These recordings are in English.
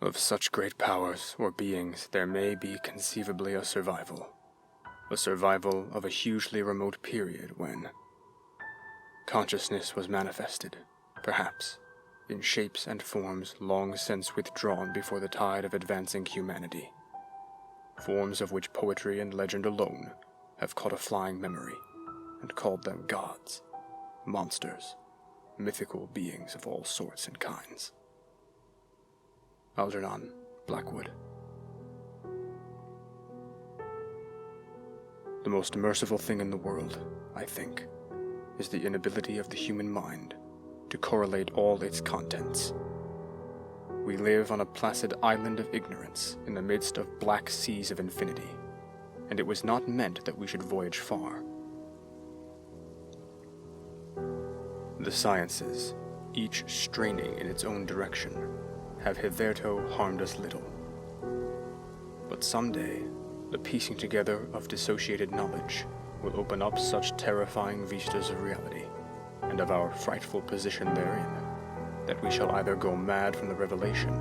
Of such great powers or beings, there may be conceivably a survival of a hugely remote period when consciousness was manifested, perhaps, in shapes and forms long since withdrawn before the tide of advancing humanity, forms of which poetry and legend alone have caught a flying memory, and called them gods, monsters, mythical beings of all sorts and kinds. Algernon Blackwood. The most merciful thing in the world, I think, is the inability of the human mind to correlate all its contents. We live on a placid island of ignorance in the midst of black seas of infinity, and it was not meant that we should voyage far. The sciences, each straining in its own direction, have hitherto harmed us little. But someday, the piecing together of dissociated knowledge will open up such terrifying vistas of reality, and of our frightful position therein, that we shall either go mad from the revelation,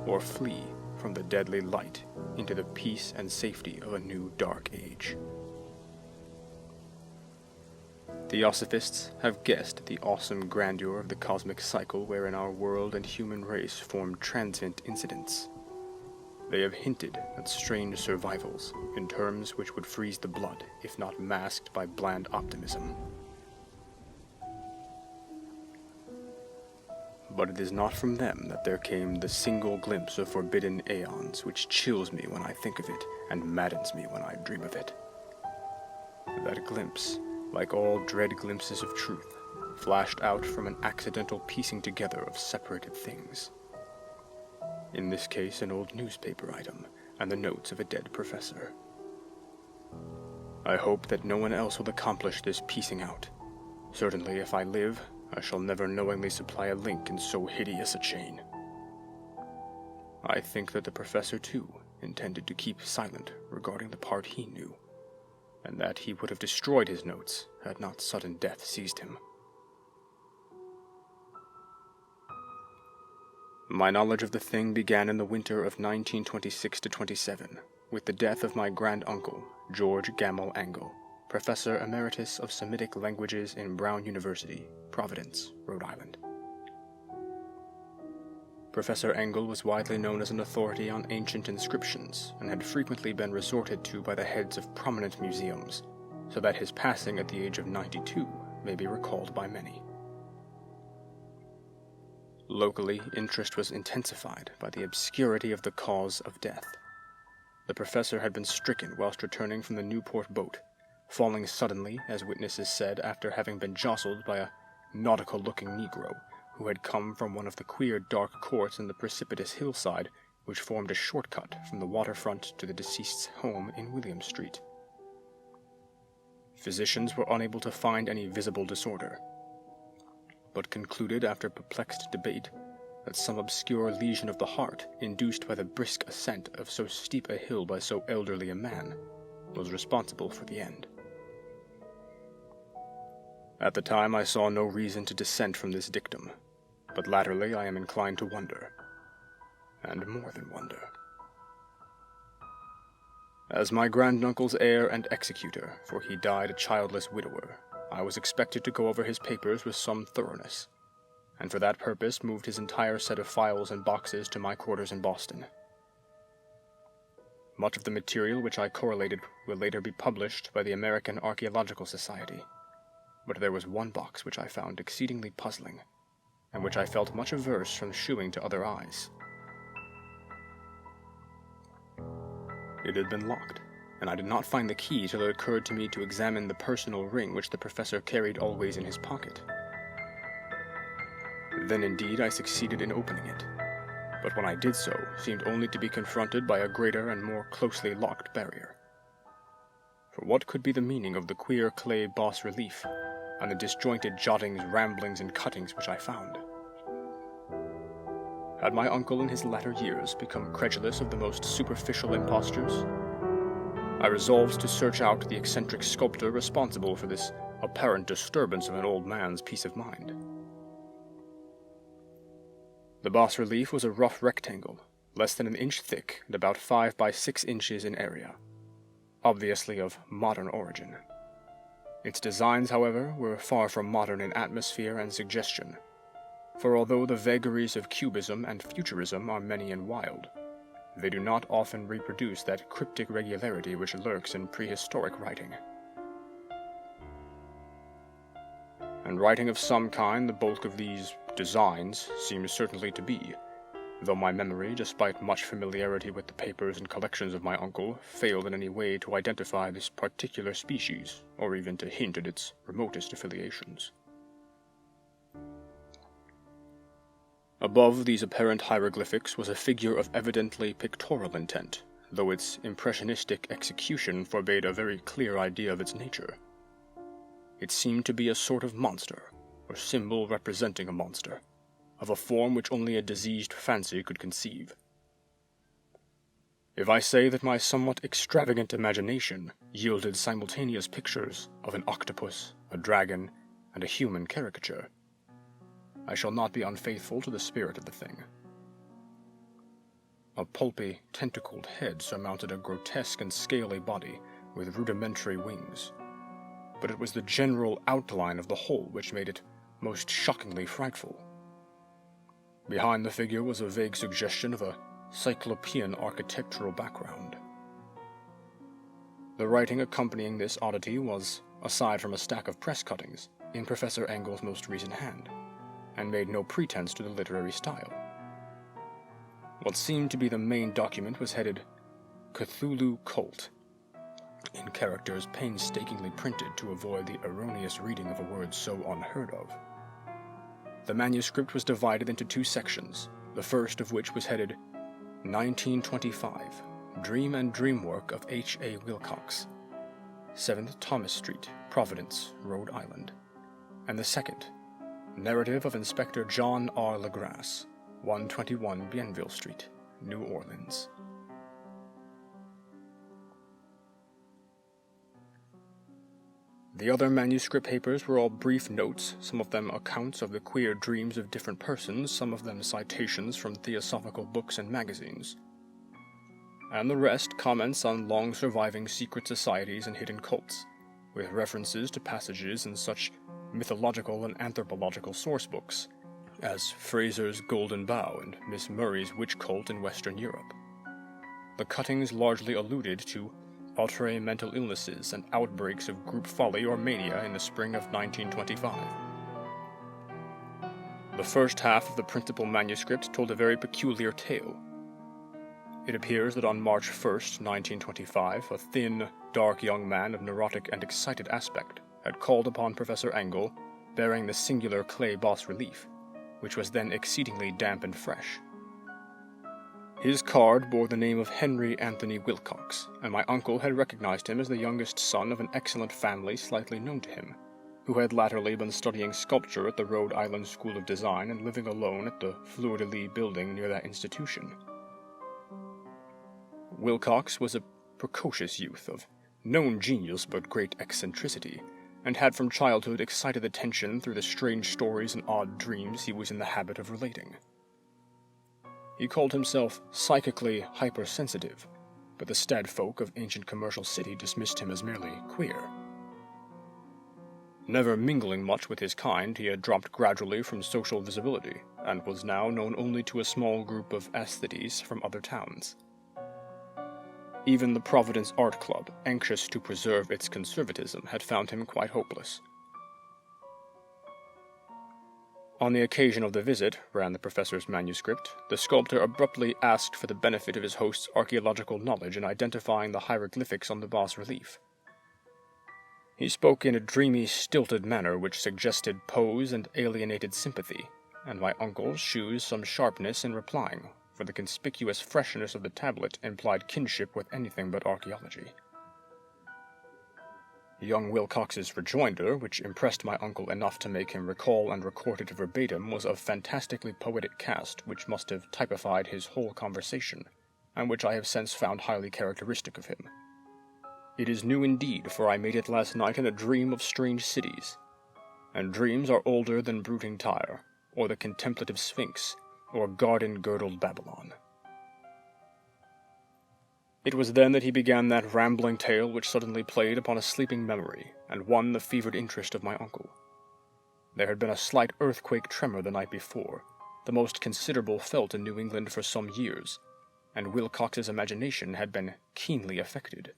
or flee from the deadly light into the peace and safety of a new dark age. Theosophists have guessed the awesome grandeur of the cosmic cycle wherein our world and human race form transient incidents. They have hinted at strange survivals in terms which would freeze the blood if not masked by bland optimism. But it is not from them that there came the single glimpse of forbidden aeons which chills me when I think of it and maddens me when I dream of it. That glimpse, like all dread glimpses of truth, flashed out from an accidental piecing together of separated things. In this case, an old newspaper item and the notes of a dead professor. I hope that no one else will accomplish this piecing out. Certainly, if I live, I shall never knowingly supply a link in so hideous a chain. I think that the professor, too, intended to keep silent regarding the part he knew, and that he would have destroyed his notes had not sudden death seized him. My knowledge of the thing began in the winter of 1926-27, with the death of my grand-uncle, George Gamble Angle, Professor Emeritus of Semitic Languages in Brown University, Providence, Rhode Island. Professor Angle was widely known as an authority on ancient inscriptions and had frequently been resorted to by the heads of prominent museums, so that his passing at the age of 92 may be recalled by many. Locally, interest was intensified by the obscurity of the cause of death. The professor had been stricken whilst returning from the Newport boat, falling suddenly, as witnesses said, after having been jostled by a nautical-looking Negro who had come from one of the queer dark courts in the precipitous hillside which formed a shortcut from the waterfront to the deceased's home in William Street. Physicians were unable to find any visible disorder, but concluded after perplexed debate that some obscure lesion of the heart, induced by the brisk ascent of so steep a hill by so elderly a man, was responsible for the end. At the time I saw no reason to dissent from this dictum, but latterly I am inclined to wonder, and more than wonder. As my granduncle's heir and executor, for he died a childless widower, I was expected to go over his papers with some thoroughness, and for that purpose moved his entire set of files and boxes to my quarters in Boston. Much of the material which I correlated will later be published by the American Archaeological Society, but there was one box which I found exceedingly puzzling, and which I felt much averse from shewing to other eyes. It had been locked, and I did not find the key till it occurred to me to examine the personal ring which the professor carried always in his pocket. Then indeed I succeeded in opening it, but when I did so, seemed only to be confronted by a greater and more closely locked barrier. For what could be the meaning of the queer clay bas-relief, and the disjointed jottings, ramblings, and cuttings which I found? Had my uncle in his latter years become credulous of the most superficial impostures? I resolved to search out the eccentric sculptor responsible for this apparent disturbance of an old man's peace of mind. The bas-relief was a rough rectangle, less than an inch thick and about 5 by 6 inches in area, obviously of modern origin. Its designs, however, were far from modern in atmosphere and suggestion, for although the vagaries of cubism and futurism are many and wild, they do not often reproduce that cryptic regularity which lurks in prehistoric writing. And writing of some kind, the bulk of these designs seems certainly to be, though my memory, despite much familiarity with the papers and collections of my uncle, failed in any way to identify this particular species, or even to hint at its remotest affiliations. Above these apparent hieroglyphics was a figure of evidently pictorial intent, though its impressionistic execution forbade a very clear idea of its nature. It seemed to be a sort of monster, or symbol representing a monster, of a form which only a diseased fancy could conceive. If I say that my somewhat extravagant imagination yielded simultaneous pictures of an octopus, a dragon, and a human caricature, I shall not be unfaithful to the spirit of the thing. A pulpy, tentacled head surmounted a grotesque and scaly body with rudimentary wings, but it was the general outline of the whole which made it most shockingly frightful. Behind the figure was a vague suggestion of a cyclopean architectural background. The writing accompanying this oddity was, aside from a stack of press cuttings, in Professor Engel's most recent hand, and made no pretense to the literary style. What seemed to be the main document was headed Cthulhu Cult, in characters painstakingly printed to avoid the erroneous reading of a word so unheard of. The manuscript was divided into 2 sections, the first of which was headed 1925, Dream and Dreamwork of H.A. Wilcox, 7th Thomas Street, Providence, Rhode Island, and the second, Narrative of Inspector John R. LaGrasse, 121 Bienville Street, New Orleans. The other manuscript papers were all brief notes, some of them accounts of the queer dreams of different persons, some of them citations from theosophical books and magazines, and the rest comments on long-surviving secret societies and hidden cults, with references to passages in such mythological and anthropological sourcebooks as Fraser's Golden Bough and Miss Murray's Witch Cult in Western Europe. The cuttings largely alluded to outre mental illnesses and outbreaks of group folly or mania in the spring of 1925. The first half of the principal manuscript told a very peculiar tale. It appears that on March 1st, 1925, a thin, dark young man of neurotic and excited aspect had called upon Professor Engel, bearing the singular clay bas-relief, which was then exceedingly damp and fresh. His card bore the name of Henry Anthony Wilcox, and my uncle had recognized him as the youngest son of an excellent family slightly known to him, who had latterly been studying sculpture at the Rhode Island School of Design and living alone at the fleur-de-lis building near that institution. Wilcox was a precocious youth of known genius but great eccentricity, and had from childhood excited attention through the strange stories and odd dreams he was in the habit of relating. He called himself psychically hypersensitive, but the stadfolk of ancient commercial city dismissed him as merely queer. Never mingling much with his kind, he had dropped gradually from social visibility, and was now known only to a small group of aesthetes from other towns. Even the Providence Art Club, anxious to preserve its conservatism, had found him quite hopeless. On the occasion of the visit, ran the professor's manuscript, the sculptor abruptly asked for the benefit of his host's archaeological knowledge in identifying the hieroglyphics on the bas-relief. He spoke in a dreamy, stilted manner which suggested pose and alienated sympathy, and my uncle shewed some sharpness in replying, for the conspicuous freshness of the tablet implied kinship with anything but archaeology. Young Wilcox's rejoinder, which impressed my uncle enough to make him recall and record it verbatim, was of fantastically poetic cast, which must have typified his whole conversation, and which I have since found highly characteristic of him. It is new indeed, for I made it last night in a dream of strange cities, and dreams are older than brooding Tyre, or the contemplative Sphinx, or garden-girdled Babylon. It was then that he began that rambling tale which suddenly played upon a sleeping memory, and won the fevered interest of my uncle. There had been a slight earthquake tremor the night before, the most considerable felt in New England for some years, and Wilcox's imagination had been keenly affected.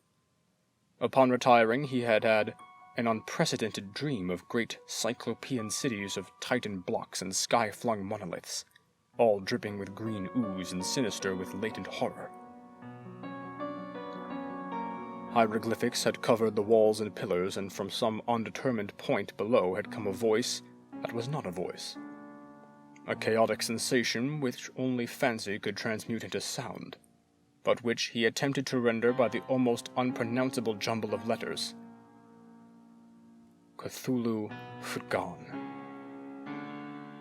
Upon retiring, he had had an unprecedented dream of great cyclopean cities of Titan blocks and sky-flung monoliths, all dripping with green ooze and sinister with latent horror. Hieroglyphics had covered the walls and pillars, and from some undetermined point below had come a voice that was not a voice. A chaotic sensation which only fancy could transmute into sound, but which he attempted to render by the almost unpronounceable jumble of letters. Cthulhu Futgan.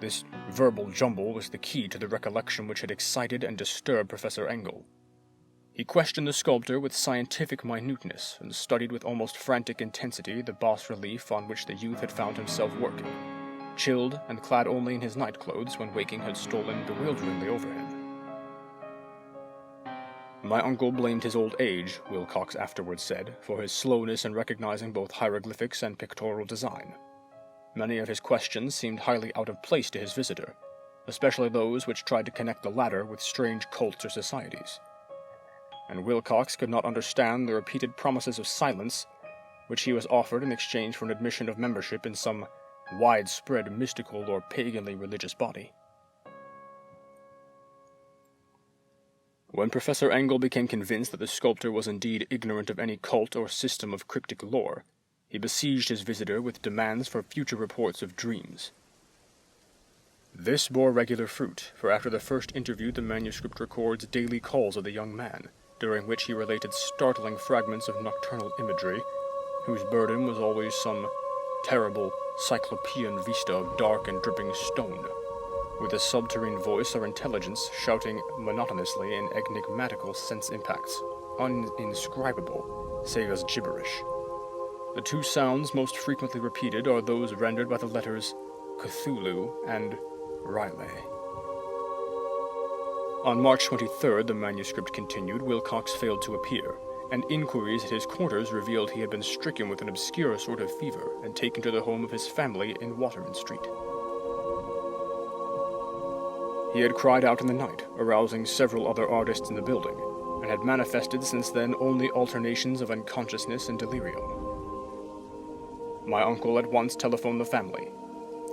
This verbal jumble was the key to the recollection which had excited and disturbed Professor Engel. He questioned the sculptor with scientific minuteness, and studied with almost frantic intensity the bas-relief on which the youth had found himself working, chilled and clad only in his night-clothes when waking had stolen bewilderingly over him. My uncle blamed his old age, Wilcox afterwards said, for his slowness in recognizing both hieroglyphics and pictorial design. Many of his questions seemed highly out of place to his visitor, especially those which tried to connect the latter with strange cults or societies. And Wilcox could not understand the repeated promises of silence which he was offered in exchange for an admission of membership in some widespread mystical or paganly religious body. When Professor Engel became convinced that the sculptor was indeed ignorant of any cult or system of cryptic lore, he besieged his visitor with demands for future reports of dreams. This bore regular fruit, for after the first interview the manuscript records daily calls of the young man, during which he related startling fragments of nocturnal imagery, whose burden was always some terrible cyclopean vista of dark and dripping stone, with a subterrene voice or intelligence shouting monotonously in enigmatical sense impacts, uninscribable, save as gibberish. The two sounds most frequently repeated are those rendered by the letters Cthulhu and Riley. On March 23rd, the manuscript continued, Wilcox failed to appear, and inquiries at his quarters revealed he had been stricken with an obscure sort of fever and taken to the home of his family in Waterman Street. He had cried out in the night, arousing several other artists in the building, and had manifested since then only alternations of unconsciousness and delirium. My uncle at once telephoned the family,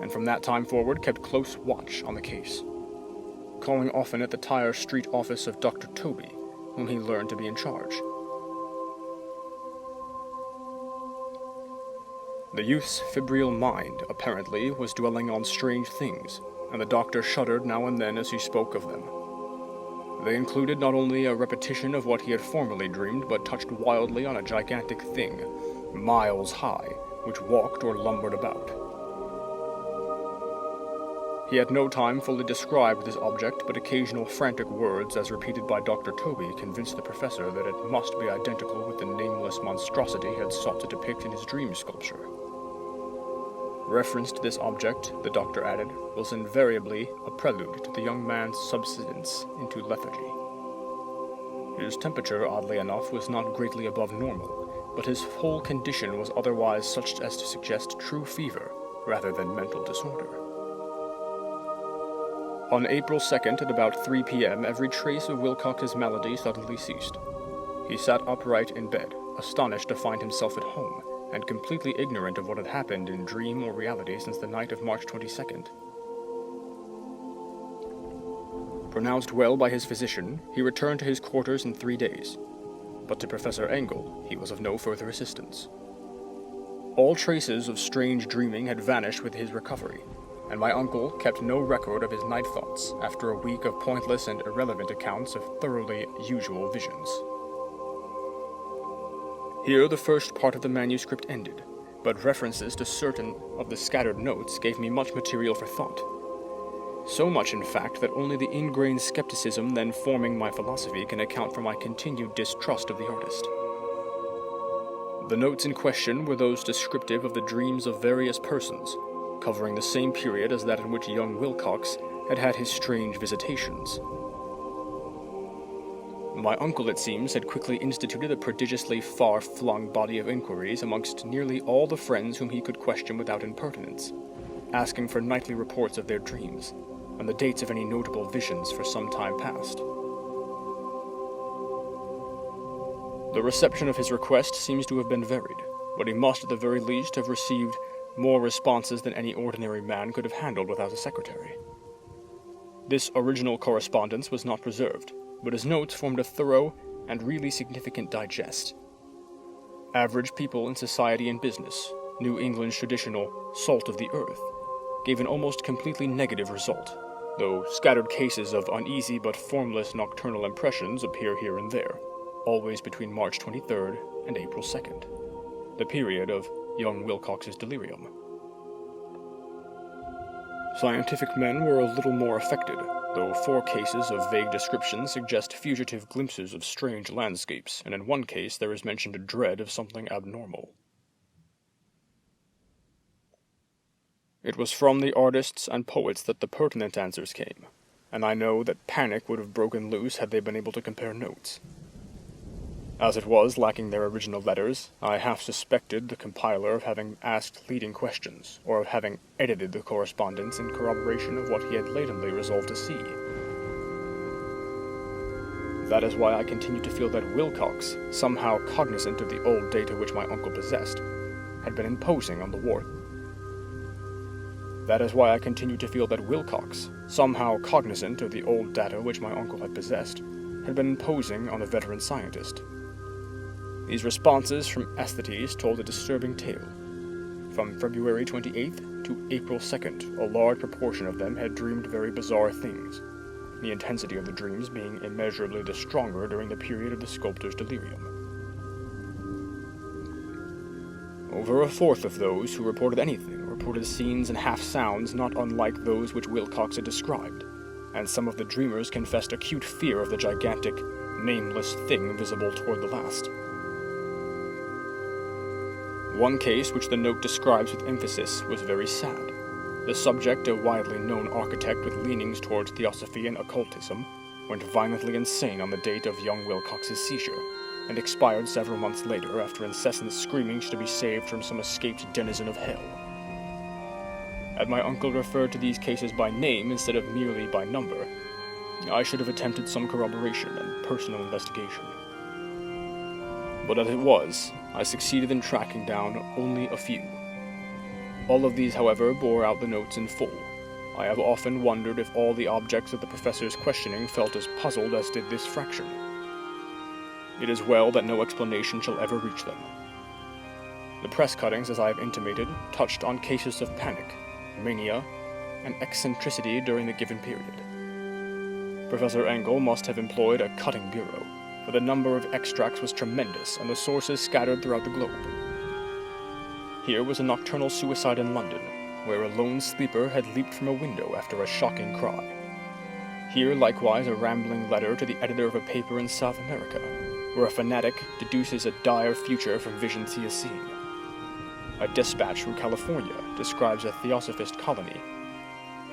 and from that time forward kept close watch on the case, calling often at the Tyre Street office of Dr. Toby, whom he learned to be in charge. The youth's febrile mind, apparently, was dwelling on strange things, and the doctor shuddered now and then as he spoke of them. They included not only a repetition of what he had formerly dreamed, but touched wildly on a gigantic thing, miles high, which walked or lumbered about. He had no time fully described this object, but occasional frantic words, as repeated by Dr. Toby, convinced the professor that it must be identical with the nameless monstrosity he had sought to depict in his dream sculpture. Reference to this object, the doctor added, was invariably a prelude to the young man's subsidence into lethargy. His temperature, oddly enough, was not greatly above normal, but his whole condition was otherwise such as to suggest true fever rather than mental disorder. On April 2nd, at about 3 p.m., every trace of Wilcox's malady suddenly ceased. He sat upright in bed, astonished to find himself at home, and completely ignorant of what had happened in dream or reality since the night of March 22nd. Pronounced well by his physician, he returned to his quarters in 3 days, but to Professor Engel he was of no further assistance. All traces of strange dreaming had vanished with his recovery, and my uncle kept no record of his night thoughts after a week of pointless and irrelevant accounts of thoroughly usual visions. Here the first part of the manuscript ended, but references to certain of the scattered notes gave me much material for thought. So much, in fact, that only the ingrained skepticism then forming my philosophy can account for my continued distrust of the artist. The notes in question were those descriptive of the dreams of various persons, covering the same period as that in which young Wilcox had had his strange visitations. My uncle, it seems, had quickly instituted a prodigiously far-flung body of inquiries amongst nearly all the friends whom he could question without impertinence, asking for nightly reports of their dreams, and the dates of any notable visions for some time past. The reception of his request seems to have been varied, but he must at the very least have received more responses than any ordinary man could have handled without a secretary. This original correspondence was not preserved, but his notes formed a thorough and really significant digest. Average people in society and business, New England's traditional salt of the earth, gave an almost completely negative result, though scattered cases of uneasy but formless nocturnal impressions appear here and there, always between March 23rd and April 2nd, the period of young Wilcox's delirium. Scientific men were a little more affected, though 4 cases of vague description suggest fugitive glimpses of strange landscapes, and in one case there is mentioned a dread of something abnormal. It was from the artists and poets that the pertinent answers came, and I know that panic would have broken loose had they been able to compare notes. As it was, lacking their original letters, I half suspected the compiler of having asked leading questions, or of having edited the correspondence in corroboration of what he had latently resolved to see. That is why I continue to feel that Wilcox, somehow cognizant of the old data which my uncle possessed, had been imposing on the war. That is why I continue to feel that Wilcox, somehow cognizant of the old data which my uncle had possessed, had been imposing on the veteran scientist. These responses from aesthetes told a disturbing tale. From February 28th to April 2nd, a large proportion of them had dreamed very bizarre things, the intensity of the dreams being immeasurably the stronger during the period of the sculptor's delirium. Over a fourth of those who reported anything reported scenes and half-sounds not unlike those which Wilcox had described, and some of the dreamers confessed acute fear of the gigantic, nameless thing visible toward the last. One case which the note describes with emphasis was very sad. The subject, a widely known architect with leanings towards theosophy and occultism, went violently insane on the date of young Wilcox's seizure, and expired several months later after incessant screamings to be saved from some escaped denizen of hell. Had my uncle referred to these cases by name instead of merely by number, I should have attempted some corroboration and personal investigation. But as it was, I succeeded in tracking down only a few. All of these, however, bore out the notes in full. I have often wondered if all the objects of the professor's questioning felt as puzzled as did this fraction. It is well that no explanation shall ever reach them. The press cuttings, as I have intimated, touched on cases of panic, mania, and eccentricity during the given period. Professor Engel must have employed a cutting bureau, for the number of extracts was tremendous and the sources scattered throughout the globe. Here was a nocturnal suicide in London, where a lone sleeper had leaped from a window after a shocking cry. Here, likewise, a rambling letter to the editor of a paper in South America, where a fanatic deduces a dire future from visions he has seen. A dispatch from California describes a theosophist colony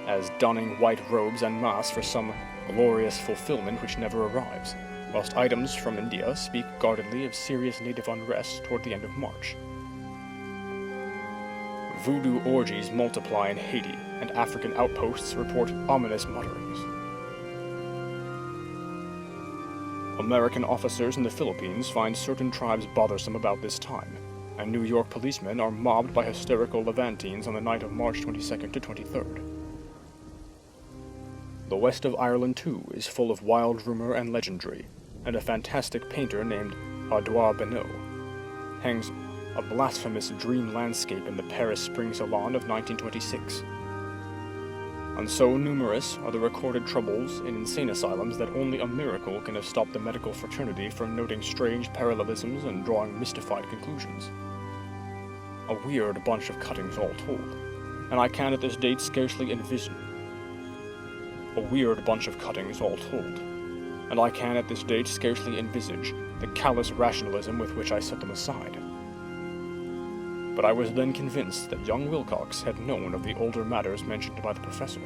as donning white robes en masse for some glorious fulfillment which never arrives, whilst items from India speak guardedly of serious native unrest toward the end of March. Voodoo orgies multiply in Haiti, and African outposts report ominous mutterings. American officers in the Philippines find certain tribes bothersome about this time, and New York policemen are mobbed by hysterical Levantines on the night of March 22nd to 23rd. The west of Ireland, too, is full of wild rumor and legendry, and a fantastic painter named Audouin Benoit hangs a blasphemous dream landscape in the Paris Spring Salon of 1926. And so numerous are the recorded troubles in insane asylums that only a miracle can have stopped the medical fraternity from noting strange parallelisms and drawing mystified conclusions. A weird bunch of cuttings all told, and I can at this date scarcely envision. A weird bunch of cuttings all told, and I can at this date scarcely envisage the callous rationalism with which I set them aside. But I was then convinced that young Wilcox had known of the older matters mentioned by the professor.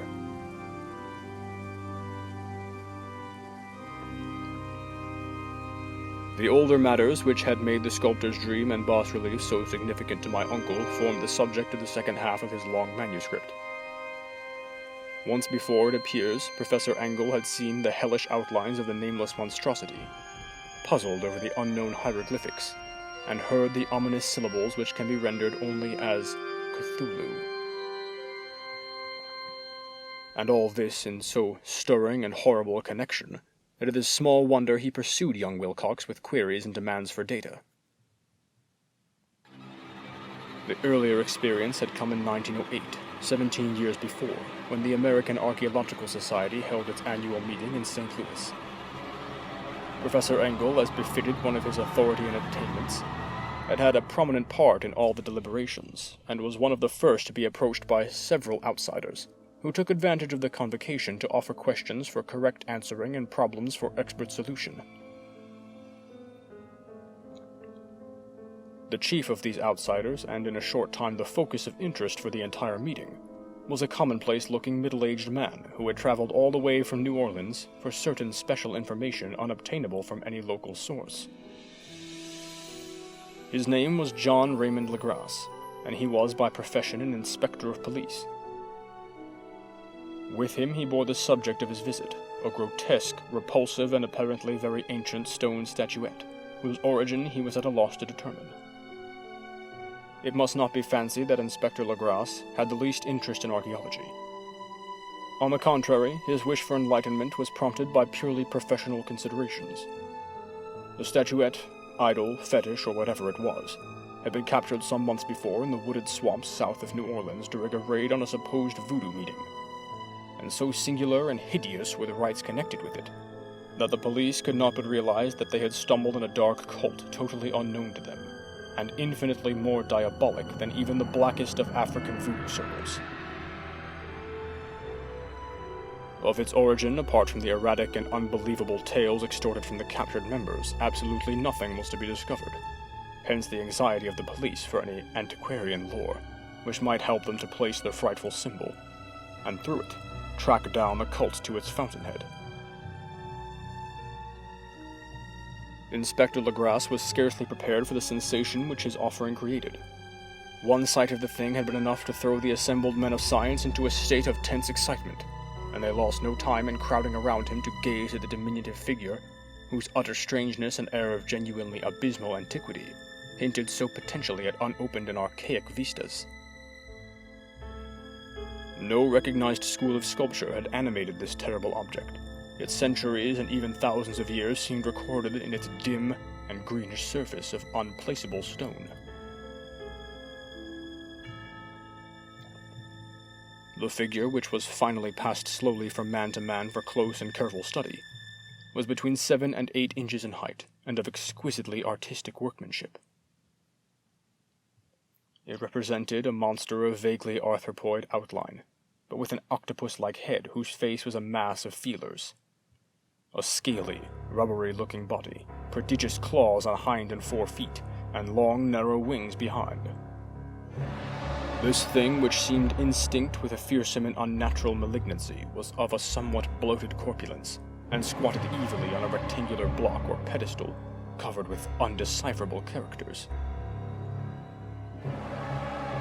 The older matters which had made the sculptor's dream and bas-relief so significant to my uncle formed the subject of the second half of his long manuscript. Once before, it appears, Professor Engel had seen the hellish outlines of the nameless monstrosity, puzzled over the unknown hieroglyphics, and heard the ominous syllables which can be rendered only as Cthulhu. And all this in so stirring and horrible a connection, that it is small wonder he pursued young Wilcox with queries and demands for data. The earlier experience had come in 1908, 17 years before, when the American Archaeological Society held its annual meeting in St. Louis. Professor Engel, as befitted one of his authority and attainments, had had a prominent part in all the deliberations, and was one of the first to be approached by several outsiders, who took advantage of the convocation to offer questions for correct answering and problems for expert solution. The chief of these outsiders, and in a short time the focus of interest for the entire meeting, was a commonplace-looking middle-aged man who had traveled all the way from New Orleans for certain special information unobtainable from any local source. His name was John Raymond Legrasse, and he was by profession an inspector of police. With him he bore the subject of his visit, a grotesque, repulsive, and apparently very ancient stone statuette, whose origin he was at a loss to determine. It must not be fancied that Inspector Legrasse had the least interest in archaeology. On the contrary, his wish for enlightenment was prompted by purely professional considerations. The statuette, idol, fetish, or whatever it was, had been captured some months before in the wooded swamps south of New Orleans during a raid on a supposed voodoo meeting, and so singular and hideous were the rites connected with it, that the police could not but realize that they had stumbled on a dark cult totally unknown to them, and infinitely more diabolic than even the blackest of African voodoo circles. Of its origin, apart from the erratic and unbelievable tales extorted from the captured members, absolutely nothing was to be discovered. Hence the anxiety of the police for any antiquarian lore, which might help them to place their frightful symbol, and through it, track down the cult to its fountainhead. Inspector Legrasse was scarcely prepared for the sensation which his offering created. One sight of the thing had been enough to throw the assembled men of science into a state of tense excitement, and they lost no time in crowding around him to gaze at the diminutive figure, whose utter strangeness and air of genuinely abysmal antiquity hinted so potentially at unopened and archaic vistas. No recognized school of sculpture had animated this terrible object, yet centuries and even thousands of years seemed recorded in its dim and greenish surface of unplaceable stone. The figure, which was finally passed slowly from man to man for close and careful study, was between 7 and 8 inches in height, and of exquisitely artistic workmanship. It represented a monster of vaguely arthropoid outline, but with an octopus-like head whose face was a mass of feelers. A scaly, rubbery-looking body, prodigious claws on hind and fore feet, and long, narrow wings behind. This thing, which seemed instinct with a fearsome and unnatural malignancy, was of a somewhat bloated corpulence, and squatted evilly on a rectangular block or pedestal, covered with undecipherable characters.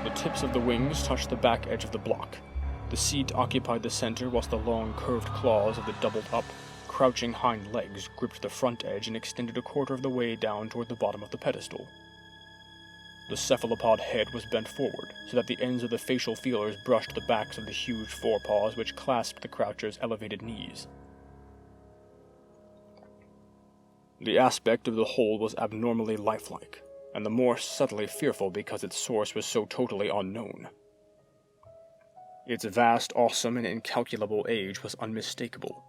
The tips of the wings touched the back edge of the block. The seat occupied the center, whilst the long, curved claws of the doubled-up, crouching hind legs gripped the front edge and extended a quarter of the way down toward the bottom of the pedestal. The cephalopod head was bent forward, so that the ends of the facial feelers brushed the backs of the huge forepaws which clasped the croucher's elevated knees. The aspect of the whole was abnormally lifelike, and the more subtly fearful because its source was so totally unknown. Its vast, awesome, and incalculable age was unmistakable,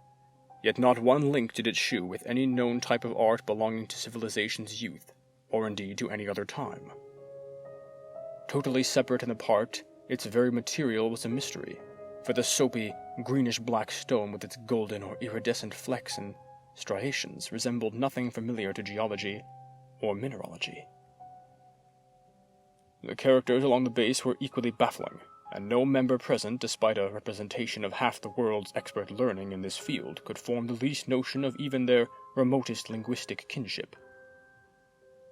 yet not one link did it shew with any known type of art belonging to civilization's youth, or indeed to any other time. Totally separate and apart, its very material was a mystery, for the soapy, greenish-black stone with its golden or iridescent flecks and striations resembled nothing familiar to geology or mineralogy. The characters along the base were equally baffling, and no member present, despite a representation of half the world's expert learning in this field, could form the least notion of even their remotest linguistic kinship.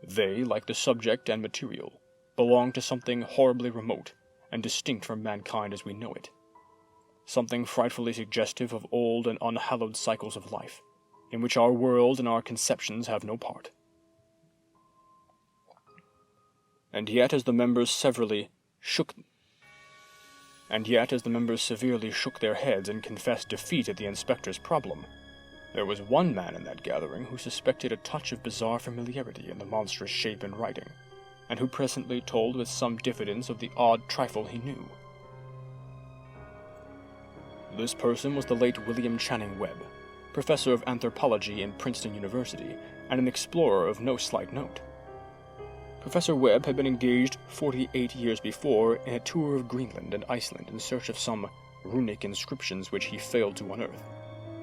They, like the subject and material, belong to something horribly remote and distinct from mankind as we know it. Something frightfully suggestive of old and unhallowed cycles of life, in which our world and our conceptions have no part. And yet, as the members severely shook their heads and confessed defeat at the inspector's problem, there was one man in that gathering who suspected a touch of bizarre familiarity in the monstrous shape and writing, and who presently told with some diffidence of the odd trifle he knew. This person was the late William Channing Webb, professor of anthropology in Princeton University, and an explorer of no slight note. Professor Webb had been engaged 48 years before in a tour of Greenland and Iceland in search of some runic inscriptions which he failed to unearth,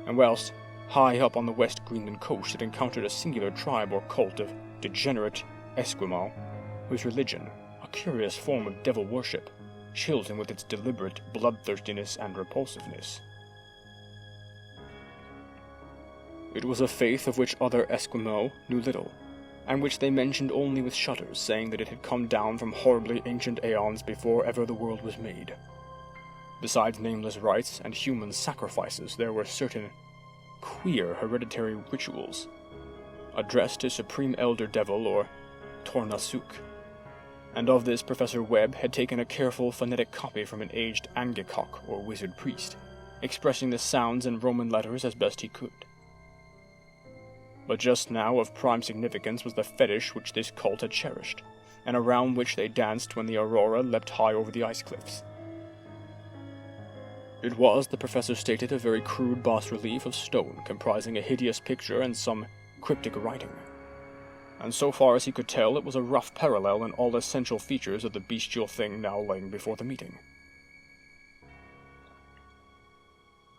and whilst high up on the West Greenland coast had encountered a singular tribe or cult of degenerate Esquimaux, whose religion, a curious form of devil worship, chilled him with its deliberate bloodthirstiness and repulsiveness. It was a faith of which other Esquimaux knew little, and which they mentioned only with shudders, saying that it had come down from horribly ancient aeons before ever the world was made. Besides nameless rites and human sacrifices, there were certain queer hereditary rituals, addressed to Supreme Elder Devil or Tornasuk, and of this Professor Webb had taken a careful phonetic copy from an aged Angekok or wizard priest, expressing the sounds in Roman letters as best he could. But just now of prime significance was the fetish which this cult had cherished, and around which they danced when the aurora leapt high over the ice cliffs. It was, the professor stated, a very crude bas-relief of stone comprising a hideous picture and some cryptic writing, and so far as he could tell it was a rough parallel in all essential features of the bestial thing now laying before the meeting.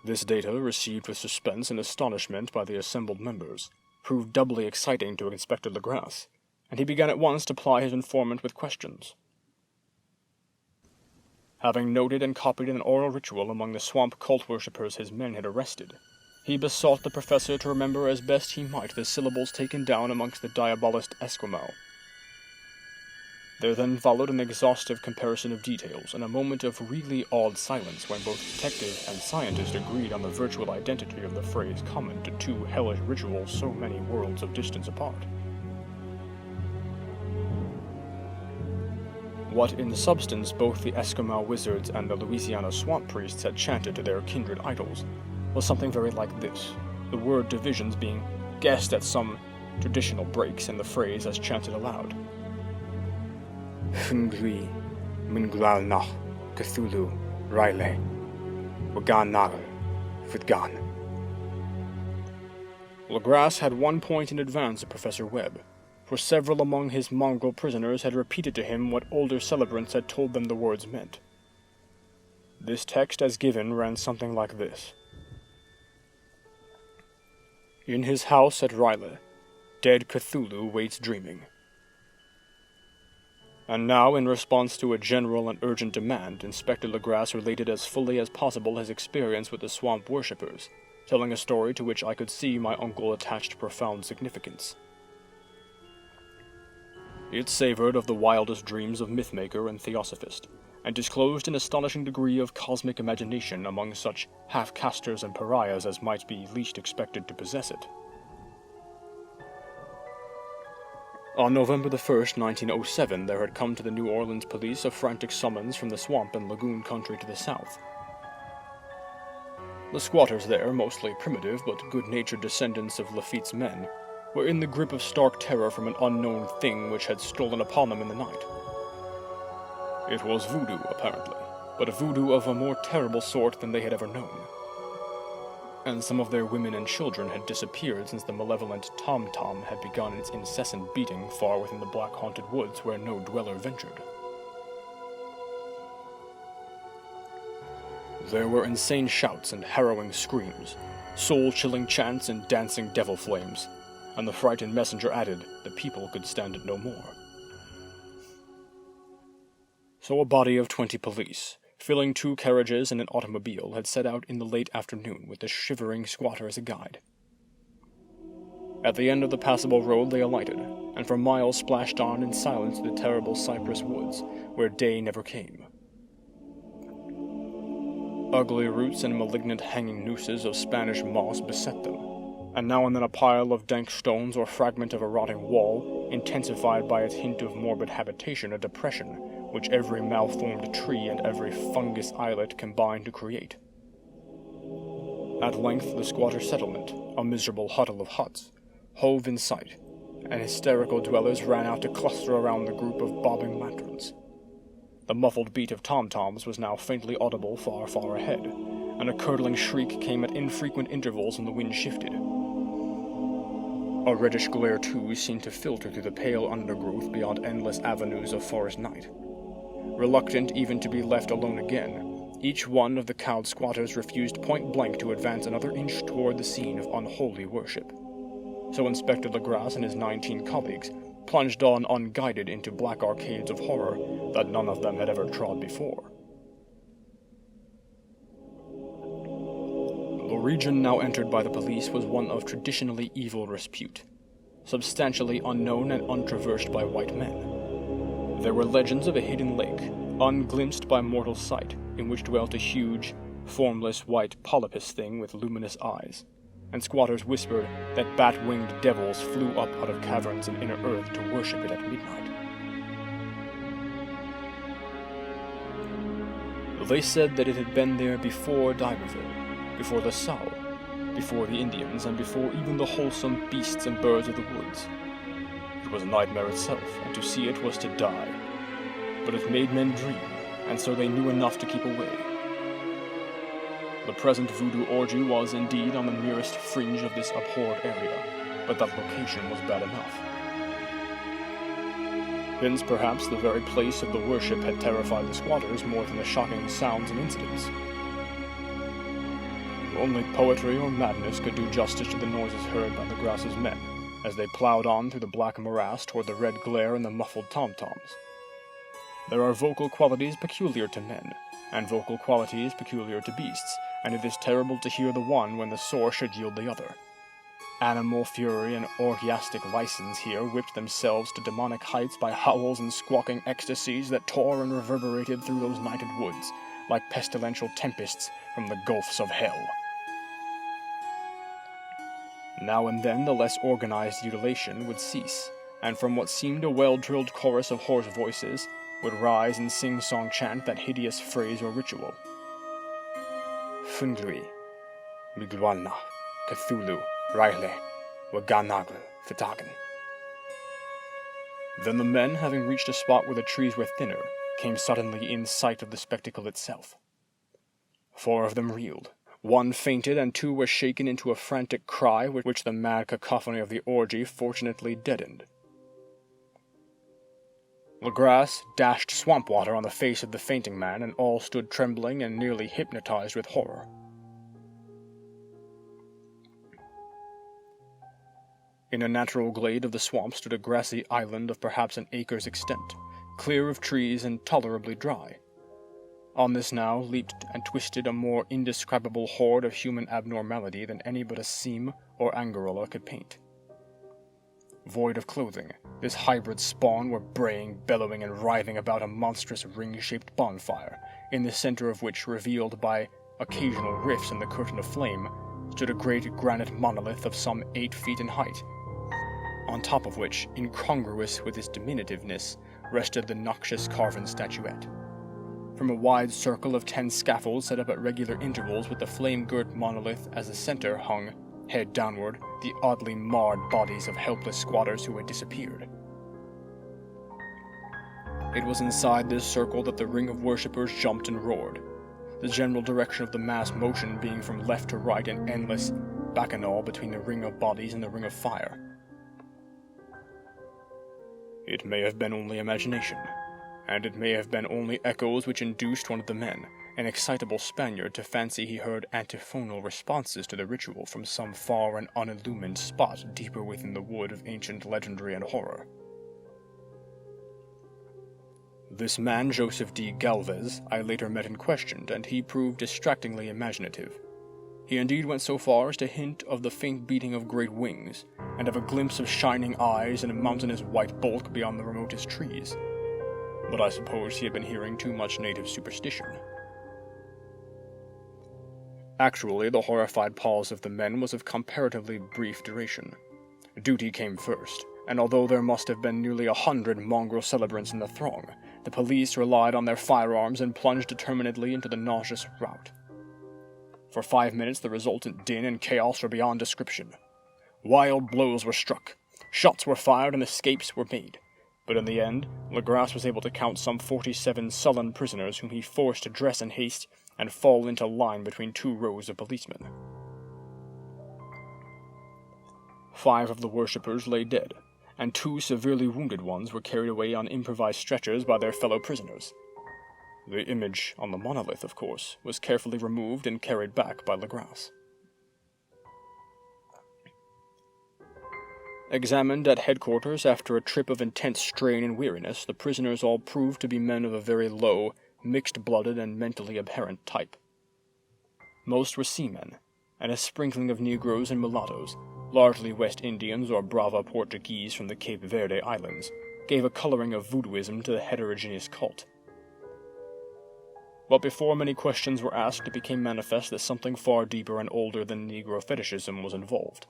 This data, received with suspense and astonishment by the assembled members, proved doubly exciting to Inspector Legrasse, and he began at once to ply his informant with questions. Having noted and copied an oral ritual among the swamp cult worshippers his men had arrested, he besought the professor to remember as best he might the syllables taken down amongst the diabolist Esquimaux. There then followed an exhaustive comparison of details, and a moment of really awed silence when both detective and scientist agreed on the virtual identity of the phrase common to two hellish rituals so many worlds of distance apart. What in substance both the Esquimau wizards and the Louisiana swamp priests had chanted to their kindred idols was something very like this, the word divisions being guessed at some traditional breaks in the phrase as chanted aloud. Hungri, Minglalnach, Cthulhu, Riley, Wagan Fitgan. Legrasse had 1 point in advance of Professor Webb, for several among his mongrel prisoners had repeated to him what older celebrants had told them the words meant. This text as given ran something like this. In his house at Riley, dead Cthulhu waits dreaming. And now, in response to a general and urgent demand, Inspector Legrasse related as fully as possible his experience with the swamp worshippers, telling a story to which I could see my uncle attached profound significance. It savored of the wildest dreams of mythmaker and theosophist, and disclosed an astonishing degree of cosmic imagination among such half-casters and pariahs as might be least expected to possess it. On November the 1st, 1907, there had come to the New Orleans police a frantic summons from the swamp and lagoon country to the south. The squatters there, mostly primitive but good-natured descendants of Lafitte's men, were in the grip of stark terror from an unknown thing which had stolen upon them in the night. It was voodoo, apparently, but a voodoo of a more terrible sort than they had ever known. And some of their women and children had disappeared since the malevolent tom-tom had begun its incessant beating far within the black haunted woods where no dweller ventured. There were insane shouts and harrowing screams, soul-chilling chants and dancing devil flames, and the frightened messenger added, the people could stand it no more. So a body of 20 police, filling 2 carriages and an automobile, had set out in the late afternoon with the shivering squatter as a guide. At the end of the passable road they alighted, and for miles splashed on in silence the terrible cypress woods, where day never came. Ugly roots and malignant hanging nooses of Spanish moss beset them, and now and then a pile of dank stones or fragment of a rotting wall, intensified by its hint of morbid habitation, a depression which every malformed tree and every fungus islet combined to create. At length the squatter settlement, a miserable huddle of huts, hove in sight, and hysterical dwellers ran out to cluster around the group of bobbing lanterns. The muffled beat of tom-toms was now faintly audible far, far ahead, and a curdling shriek came at infrequent intervals when the wind shifted. A reddish glare, too, seemed to filter through the pale undergrowth beyond endless avenues of forest night. Reluctant even to be left alone again, each one of the cowed squatters refused point-blank to advance another inch toward the scene of unholy worship. So Inspector Legras and his 19 colleagues plunged on unguided into black arcades of horror that none of them had ever trod before. The region now entered by the police was one of traditionally evil repute, substantially unknown and untraversed by white men. There were legends of a hidden lake, unglimpsed by mortal sight, in which dwelt a huge, formless white polypus thing with luminous eyes, and squatters whispered that bat-winged devils flew up out of caverns in inner earth to worship it at midnight. They said that it had been there before D'Iberville, before the Sow, before the Indians, and before even the wholesome beasts and birds of the woods. It was a nightmare itself, and to see it was to die. But it made men dream, and so they knew enough to keep away. The present voodoo orgy was indeed on the merest fringe of this abhorred area, but that location was bad enough. Hence, perhaps, the very place of the worship had terrified the squatters more than the shocking sounds and incidents. Only poetry or madness could do justice to the noises heard by the Grass's men, as they plowed on through the black morass toward the red glare and the muffled tom-toms. There are vocal qualities peculiar to men, and vocal qualities peculiar to beasts, and it is terrible to hear the one when the sore should yield the other. Animal fury and orgiastic license here whipped themselves to demonic heights by howls and squawking ecstasies that tore and reverberated through those nighted woods, like pestilential tempests from the gulfs of hell. Now and then the less organized utilation would cease, and from what seemed a well-drilled chorus of hoarse voices would rise and sing-song chant that hideous phrase or ritual. Fundri, Miglualna, Cthulhu, Raile, Waganaglu, Fitagan. Then the men, having reached a spot where the trees were thinner, came suddenly in sight of the spectacle itself. 4 of them reeled. 1 fainted, and 2 were shaken into a frantic cry which the mad cacophony of the orgy fortunately deadened. Legras dashed swamp water on the face of the fainting man, and all stood trembling and nearly hypnotized with horror. In a natural glade of the swamp stood a grassy island of perhaps an acre's extent, clear of trees and tolerably dry. On this now leaped and twisted a more indescribable horde of human abnormality than any but a Sim or Angarola could paint. Void of clothing, this hybrid spawn were braying, bellowing, and writhing about a monstrous ring-shaped bonfire, in the center of which, revealed by occasional rifts in the curtain of flame, stood a great granite monolith of some 8 feet in height, on top of which, incongruous with its diminutiveness, rested the noxious carven statuette. From a wide circle of 10 scaffolds set up at regular intervals with the flame-girt monolith as the center hung, head downward, the oddly marred bodies of helpless squatters who had disappeared. It was inside this circle that the ring of worshippers jumped and roared, the general direction of the mass motion being from left to right an endless bacchanal between the ring of bodies and the ring of fire. It may have been only imagination, and it may have been only echoes which induced one of the men, an excitable Spaniard, to fancy he heard antiphonal responses to the ritual from some far and unillumined spot deeper within the wood of ancient legendary and horror. This man, Joseph D. Galvez, I later met and questioned, and he proved distractingly imaginative. He indeed went so far as to hint of the faint beating of great wings, and of a glimpse of shining eyes and a mountainous white bulk beyond the remotest trees. But I suppose he had been hearing too much native superstition. Actually, the horrified pause of the men was of comparatively brief duration. Duty came first, and although there must have been nearly 100 mongrel celebrants in the throng, the police relied on their firearms and plunged determinedly into the nauseous rout. For 5 minutes the resultant din and chaos were beyond description. Wild blows were struck, shots were fired, and escapes were made. But in the end, Legrasse was able to count some 47 sullen prisoners whom he forced to dress in haste and fall into line between 2 rows of policemen. 5 of the worshippers lay dead, and 2 severely wounded ones were carried away on improvised stretchers by their fellow prisoners. The image on the monolith, of course, was carefully removed and carried back by Legrasse. Examined at headquarters after a trip of intense strain and weariness, the prisoners all proved to be men of a very low, mixed-blooded and mentally aberrant type. Most were seamen, and a sprinkling of Negroes and mulattoes, largely West Indians or Brava Portuguese from the Cape Verde Islands, gave a coloring of voodooism to the heterogeneous cult. But before many questions were asked, it became manifest that something far deeper and older than Negro fetishism was involved.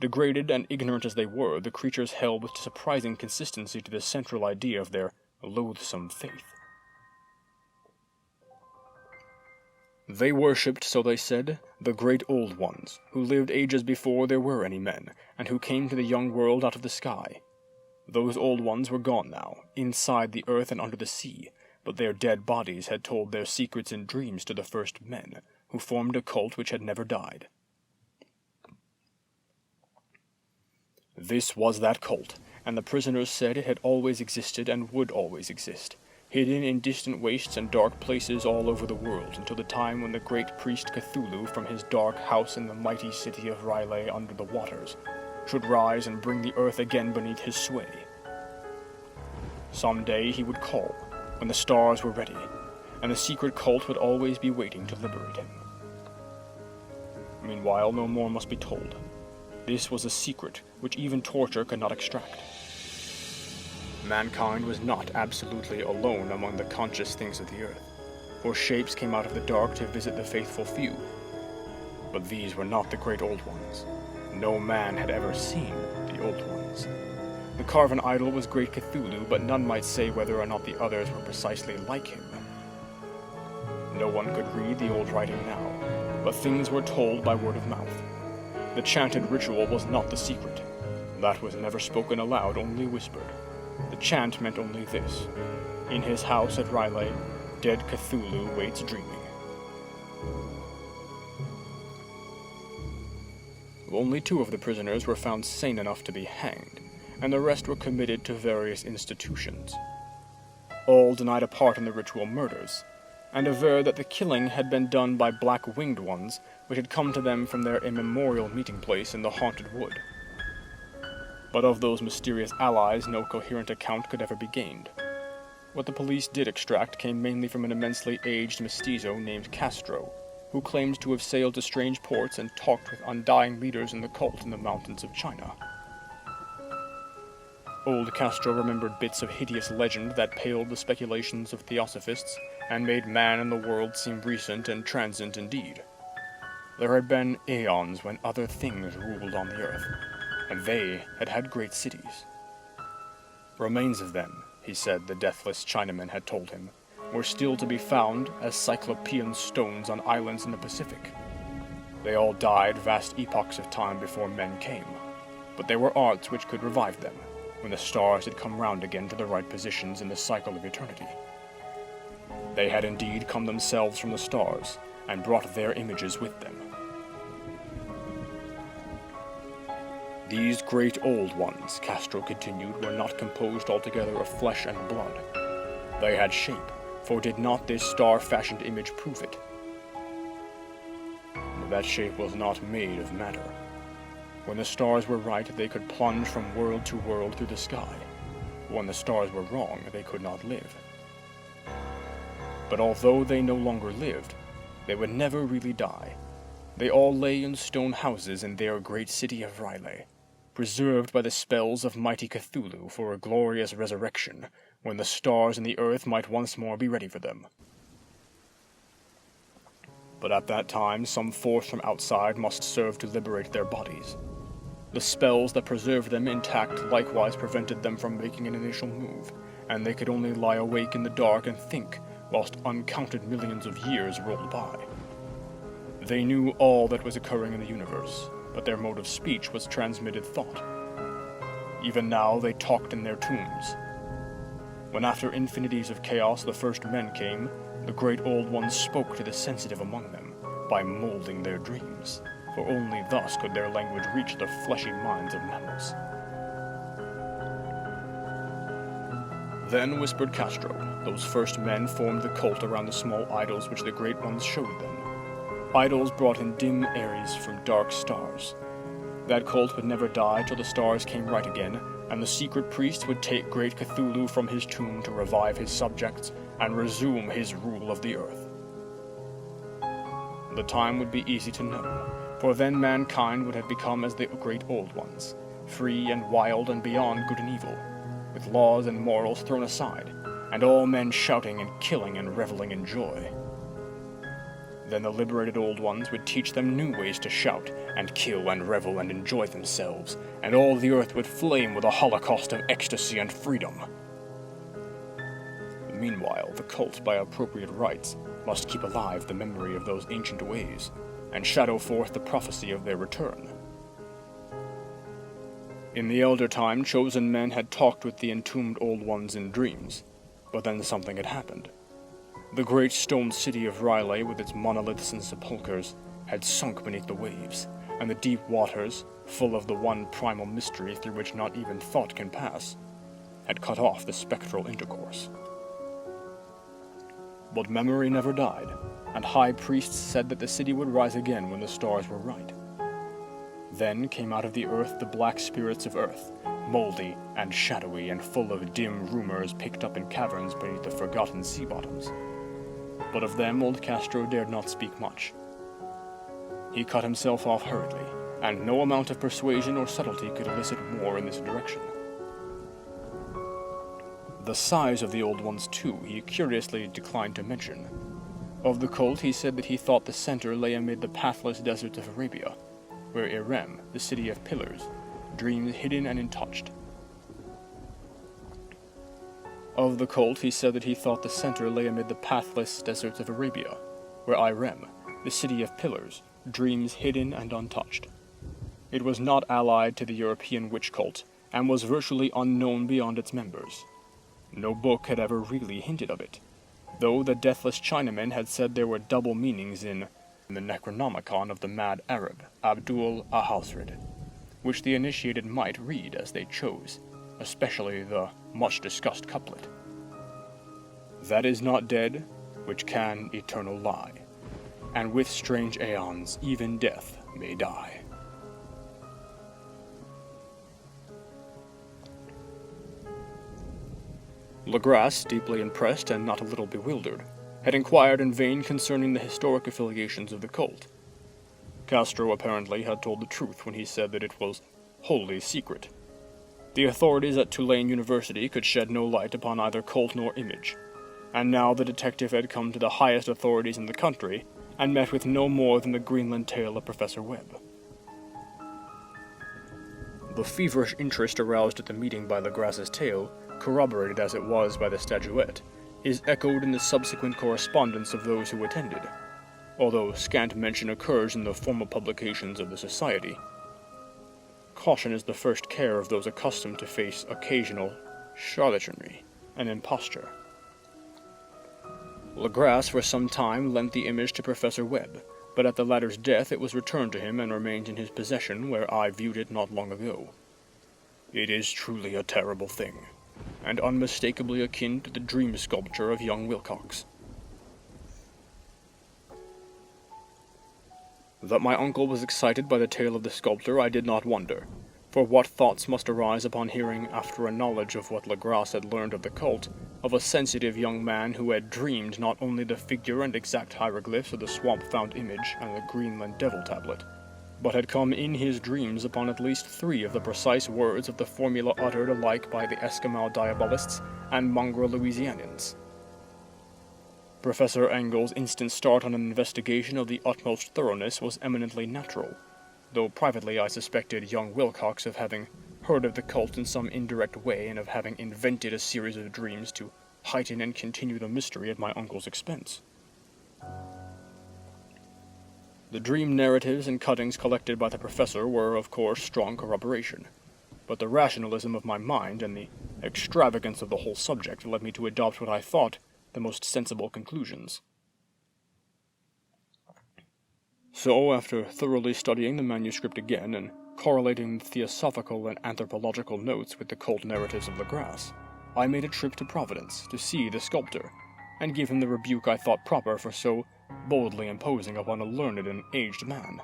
Degraded and ignorant as they were, the creatures held with surprising consistency to the central idea of their loathsome faith. They worshipped, so they said, the great old ones, who lived ages before there were any men, and who came to the young world out of the sky. Those old ones were gone now, inside the earth and under the sea, but their dead bodies had told their secrets in dreams to the first men, who formed a cult which had never died. This was that cult, and the prisoners said it had always existed and would always exist, hidden in distant wastes and dark places all over the world until the time when the great priest Cthulhu from his dark house in the mighty city of R'lyeh under the waters should rise and bring the earth again beneath his sway. Some day he would call, when the stars were ready, and the secret cult would always be waiting to liberate him. Meanwhile, no more must be told. This was a secret which even torture could not extract. Mankind was not absolutely alone among the conscious things of the earth, for shapes came out of the dark to visit the faithful few. But these were not the great old ones. No man had ever seen the old ones. The carven idol was great Cthulhu, but none might say whether or not the others were precisely like him. No one could read the old writing now, but things were told by word of mouth. The chanted ritual was not the secret. That was never spoken aloud, only whispered. The chant meant only this: in his house at R'lyeh, dead Cthulhu waits dreaming. Only 2 of the prisoners were found sane enough to be hanged, and the rest were committed to various institutions. All denied a part in the ritual murders, and averred that the killing had been done by black-winged ones which had come to them from their immemorial meeting place in the haunted wood. But of those mysterious allies no coherent account could ever be gained. What the police did extract came mainly from an immensely aged mestizo named Castro, who claimed to have sailed to strange ports and talked with undying leaders in the cult in the mountains of China. Old Castro remembered bits of hideous legend that paled the speculations of theosophists and made man and the world seem recent and transient indeed. There had been aeons when other things ruled on the earth, and they had had great cities. Remains of them, he said the deathless Chinaman had told him, were still to be found as cyclopean stones on islands in the Pacific. They all died vast epochs of time before men came, but there were arts which could revive them, when the stars had come round again to the right positions in the cycle of eternity. They had indeed come themselves from the stars, and brought their images with them. These great old ones, Castro continued, were not composed altogether of flesh and blood. They had shape, for did not this star-fashioned image prove it? But that shape was not made of matter. When the stars were right, they could plunge from world to world through the sky. When the stars were wrong, they could not live. But although they no longer lived, they would never really die. They all lay in stone houses in their great city of Riley, preserved by the spells of mighty Cthulhu for a glorious resurrection, when the stars and the earth might once more be ready for them. But at that time, some force from outside must serve to liberate their bodies. The spells that preserved them intact likewise prevented them from making an initial move, and they could only lie awake in the dark and think, whilst uncounted millions of years rolled by. They knew all that was occurring in the universe, but their mode of speech was transmitted thought. Even now they talked in their tombs. When after infinities of chaos the first men came, the great old ones spoke to the sensitive among them, by molding their dreams, for only thus could their language reach the fleshy minds of mammals. Then, whispered Castro, those first men formed the cult around the small idols which the great ones showed them. Idols brought in dim Aries from dark stars. That cult would never die till the stars came right again, and the secret priest would take great Cthulhu from his tomb to revive his subjects and resume his rule of the earth. The time would be easy to know, for then mankind would have become as the great old ones, free and wild and beyond good and evil, with laws and morals thrown aside, and all men shouting and killing and reveling in joy. Then the liberated old ones would teach them new ways to shout, and kill and revel and enjoy themselves, and all the earth would flame with a holocaust of ecstasy and freedom. Meanwhile, the cult, by appropriate rites, must keep alive the memory of those ancient ways, and shadow forth the prophecy of their return. In the elder time, chosen men had talked with the entombed old ones in dreams, but then something had happened. The great stone city of Riley, with its monoliths and sepulchres, had sunk beneath the waves, and the deep waters, full of the one primal mystery through which not even thought can pass, had cut off the spectral intercourse. But memory never died, and high priests said that the city would rise again when the stars were right. Then came out of the earth the black spirits of earth, moldy and shadowy and full of dim rumors picked up in caverns beneath the forgotten sea bottoms. But of them old Castro dared not speak much. He cut himself off hurriedly, and no amount of persuasion or subtlety could elicit more in this direction. The size of the old ones, too, he curiously declined to mention. Of the cult, he said that he thought the center lay amid the pathless deserts of Arabia, where Irem, the city of pillars, dreams hidden and untouched. Of the cult, he said that he thought the center lay amid the pathless deserts of Arabia, where Irem, the city of pillars, dreams hidden and untouched. It was not allied to the European witch cult, and was virtually unknown beyond its members. No book had ever really hinted of it, though the deathless Chinaman had said there were double meanings in the Necronomicon of the mad Arab, Abdul Ahasrid, which the initiated might read as they chose, especially the much-discussed couplet. That is not dead, which can eternal lie, and with strange aeons even death may die. Legrasse, deeply impressed and not a little bewildered, had inquired in vain concerning the historic affiliations of the cult. Castro apparently had told the truth when he said that it was wholly secret. The authorities at Tulane University could shed no light upon either cult nor image, and now the detective had come to the highest authorities in the country and met with no more than the Greenland tale of Professor Webb. The feverish interest aroused at the meeting by Legrasse's tale, corroborated as it was by the statuette, is echoed in the subsequent correspondence of those who attended, although scant mention occurs in the formal publications of the Society. Caution is the first care of those accustomed to face occasional charlatanry and imposture. Legrasse for some time lent the image to Professor Webb, but at the latter's death it was returned to him and remained in his possession, where I viewed it not long ago. It is truly a terrible thing, and unmistakably akin to the dream sculpture of young Wilcox. That my uncle was excited by the tale of the sculptor I did not wonder, For what thoughts must arise upon hearing, after a knowledge of what Legrasse had learned of the cult, of a sensitive young man who had dreamed not only the figure and exact hieroglyphs of the swamp-found image and the Greenland devil tablet, but had come in his dreams upon at least 3 of the precise words of the formula uttered alike by the Eskimo diabolists and mongrel Louisianians. Professor Engel's instant start on an investigation of the utmost thoroughness was eminently natural, though privately I suspected young Wilcox of having heard of the cult in some indirect way and of having invented a series of dreams to heighten and continue the mystery at my uncle's expense. The dream narratives and cuttings collected by the professor were, of course, strong corroboration, but the rationalism of my mind and the extravagance of the whole subject led me to adopt what I thought the most sensible conclusions. So, after thoroughly studying the manuscript again and correlating the theosophical and anthropological notes with the cult narratives of Legrasse, I made a trip to Providence to see the sculptor, and give him the rebuke I thought proper for so boldly imposing upon a learned and aged man.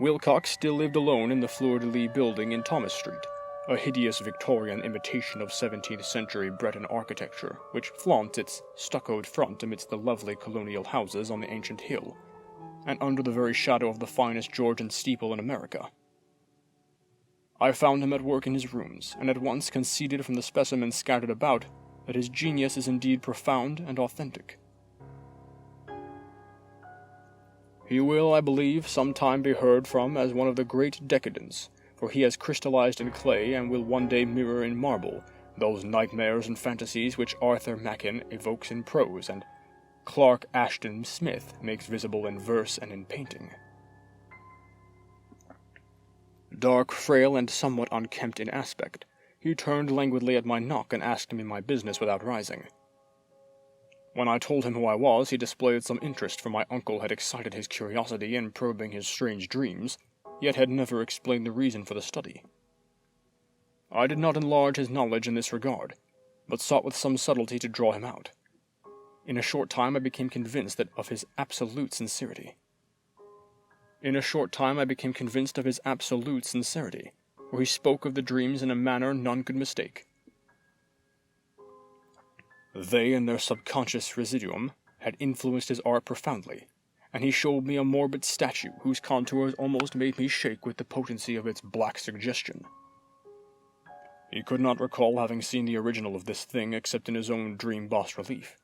Wilcox still lived alone in the fleur-de-lis building in Thomas Street, a hideous Victorian imitation of 17th century Breton architecture, which flaunts its stuccoed front amidst the lovely colonial houses on the ancient hill, and under the very shadow of the finest Georgian steeple in America. I found him at work in his rooms, and at once conceded from the specimens scattered about that his genius is indeed profound and authentic. He will, I believe, sometime be heard from as one of the great decadents, for he has crystallized in clay and will one day mirror in marble those nightmares and fantasies which Arthur Machen evokes in prose and Clark Ashton Smith makes visible in verse and in painting. Dark, frail, and somewhat unkempt in aspect, he turned languidly at my knock and asked me my business without rising. When I told him who I was, he displayed some interest, for my uncle had excited his curiosity in probing his strange dreams, yet had never explained the reason for the study. I did not enlarge his knowledge in this regard, but sought with some subtlety to draw him out. In a short time I became convinced of his absolute sincerity, for he spoke of the dreams in a manner none could mistake. They, in their subconscious residuum, had influenced his art profoundly, and he showed me a morbid statue whose contours almost made me shake with the potency of its black suggestion. He could not recall having seen the original of this thing except in his own dream bas-relief,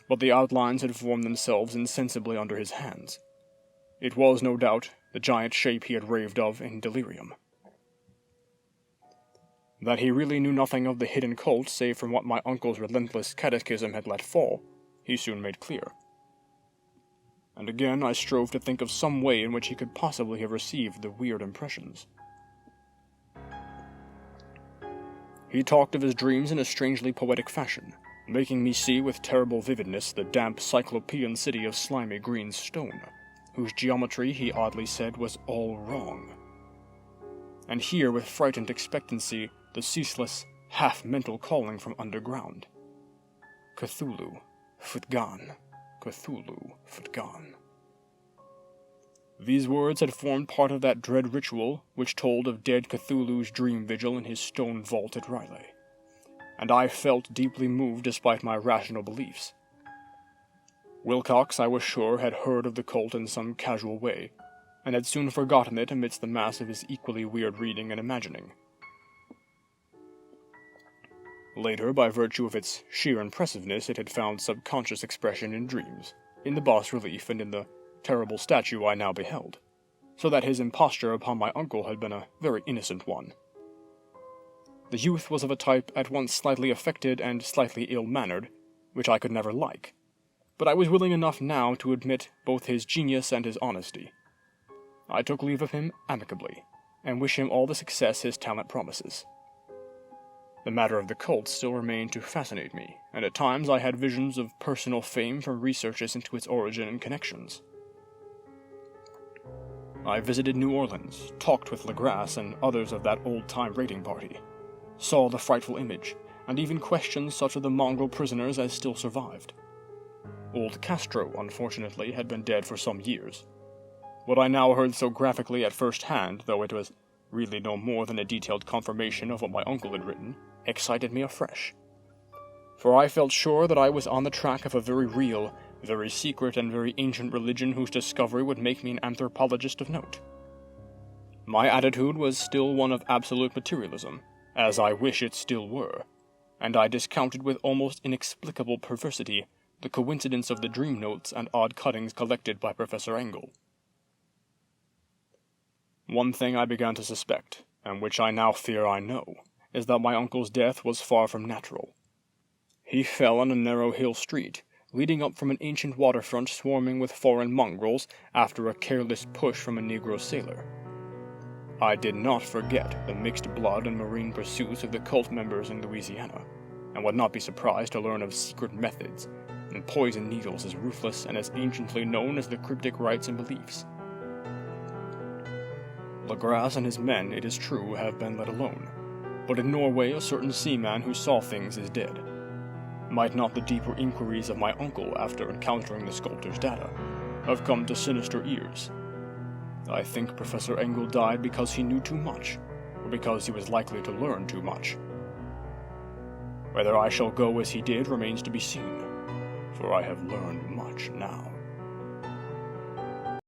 but the outlines had formed themselves insensibly under his hands. It was, no doubt, the giant shape he had raved of in delirium. That he really knew nothing of the hidden cult save from what my uncle's relentless catechism had let fall, he soon made clear. And again I strove to think of some way in which he could possibly have received the weird impressions. He talked of his dreams in a strangely poetic fashion, making me see with terrible vividness the damp cyclopean city of slimy green stone, whose geometry, he oddly said, was all wrong. And hear with frightened expectancy the ceaseless, half-mental calling from underground. Cthulhu, Futgan. Cthulhu, Futgan. These words had formed part of that dread ritual which told of dead Cthulhu's dream vigil in his stone vault at Riley, and I felt deeply moved despite my rational beliefs. Wilcox, I was sure, had heard of the cult in some casual way, and had soon forgotten it amidst the mass of his equally weird reading and imagining. Later, by virtue of its sheer impressiveness, it had found subconscious expression in dreams, in the bas-relief, and in the terrible statue I now beheld, so that his imposture upon my uncle had been a very innocent one. The youth was of a type at once slightly affected and slightly ill-mannered, which I could never like, but I was willing enough now to admit both his genius and his honesty. I took leave of him amicably, and wish him all the success his talent promises. The matter of the cult still remained to fascinate me, and at times I had visions of personal fame from researches into its origin and connections. I visited New Orleans, talked with Legrasse and others of that old-time raiding party, saw the frightful image, and even questioned such of the mongrel prisoners as still survived. Old Castro, unfortunately, had been dead for some years. What I now heard so graphically at first hand, though it was really no more than a detailed confirmation of what my uncle had written, excited me afresh. For I felt sure that I was on the track of a very real, very secret, and very ancient religion whose discovery would make me an anthropologist of note. My attitude was still one of absolute materialism, as I wish it still were, and I discounted with almost inexplicable perversity the coincidence of the dream notes and odd cuttings collected by Professor Engel. One thing I began to suspect, and which I now fear I know, is that my uncle's death was far from natural. He fell on a narrow hill street, leading up from an ancient waterfront swarming with foreign mongrels after a careless push from a Negro sailor. I did not forget the mixed blood and marine pursuits of the cult members in Louisiana, and would not be surprised to learn of secret methods, and poison needles as ruthless and as anciently known as the cryptic rites and beliefs. Legras and his men, it is true, have been let alone, but in Norway a certain seaman who saw things is dead. Might not the deeper inquiries of my uncle after encountering the sculptor's data have come to sinister ears? I think Professor Engel died because he knew too much, or because he was likely to learn too much. Whether I shall go as he did remains to be seen, for I have learned much now.